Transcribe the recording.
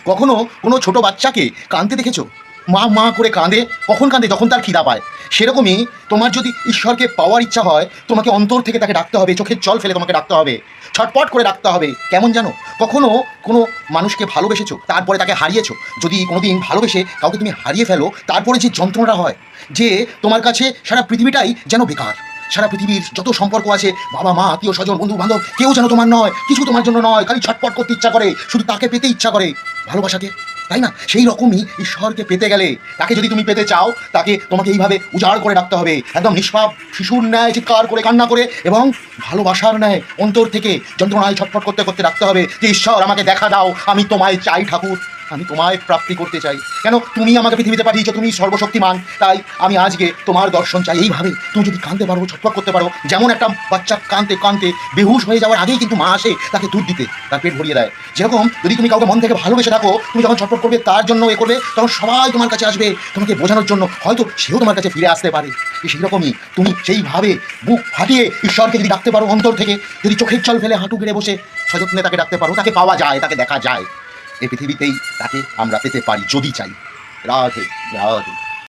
কখনো কোনো ছোট বাচ্চাকে কাঁদতে দেখেছো? মা মা করে কাঁদে, কখন কাঁদে? যখন তার খিদা পায়। সেরকমই তোমার যদি ঈশ্বরকে পাওয়ার ইচ্ছা হয়, তোমাকে অন্তর থেকে তাকে ডাকতে হবে, চোখের জল ফেলে তোমাকে ডাকতে হবে, ছটপট করে ডাকতে হবে। কেমন জানো? কখনো কোনো মানুষকে ভালোবেসেছো, তারপরে তাকে হারিয়েছো। যদি কোনোদিন ভালোবেসে কাউকে তুমি হারিয়ে ফেলো, তারপরে যে যন্ত্রণাটা হয়, যে তোমার কাছে সারা পৃথিবীটাই যেন বেকার। সারা পৃথিবীর যত সম্পর্ক আছে, বাবা মা আত্মীয় স্বজন বন্ধু বান্ধব, কেউ যেন তোমার নয়, কিছু তোমার জন্য নয়, খালি ছটপট করতে ইচ্ছা করে, শুধু তাকে পেতে ইচ্ছা করে, ভালোবাসাকে, তাই না? সেই রকমই ঈশ্বরকে পেতে গেলে, তাকে যদি তুমি পেতে চাও, তাকে তোমাকে এইভাবে উজাড় করে ডাকতে হবে, একদম নিষ্পাপ শিশুর ন্যায় চিৎকার করে, কান্না করে, এবং ভালোবাসার ন্যায় অন্তর থেকে যন্ত্রণায় ছটফট করতে করতে ডাকতে হবে যে ঈশ্বর আমাকে দেখা দাও, আমি তোমায় চাই ঠাকুর, আমি তোমায় প্রাপ্তি করতে চাই। কেন? তুমি আমাকে পৃথিবীতে পাঠিয়েছো, তুমি সর্বশক্তিমান, তাই আমি আজকে তোমার দর্শন চাই। এইভাবে তুমি যদি কাঁদতে পারো, ছটফট করতে পারো, যেমন একটা বাচ্চা কাঁদতে কাঁদতে বেহুশ হয়ে যাওয়ার আগেই কিন্তু মা আসে তাকে দুধ দিতে, তার পেট ভরিয়ে দেয়। যেরকম যদি তুমি কাউকে মন থেকে ভালোবেসে রাখো, তুমি যখন ছটফট করবে, তার জন্য করবে, তখন সবাই তোমার কাছে আসবে তোমাকে বোঝানোর জন্য, হয়তো সেও তোমার কাছে ফিরে আসতে পারে। সেই রকমই তুমি সেইভাবে বুক ফাটিয়ে ঈশ্বরকে যদি ডাকতে পারো অন্তর থেকে, যদি চোখের জল ফেলে হাঁটু গেড়ে বসে সযত্নে তাকে ডাকতে পারো, তাকে পাওয়া যায়, তাকে দেখা যায়। এই পৃথিবীতেই তাকে আমরা পেতে পারি যদি চাই। রাধে রাধে।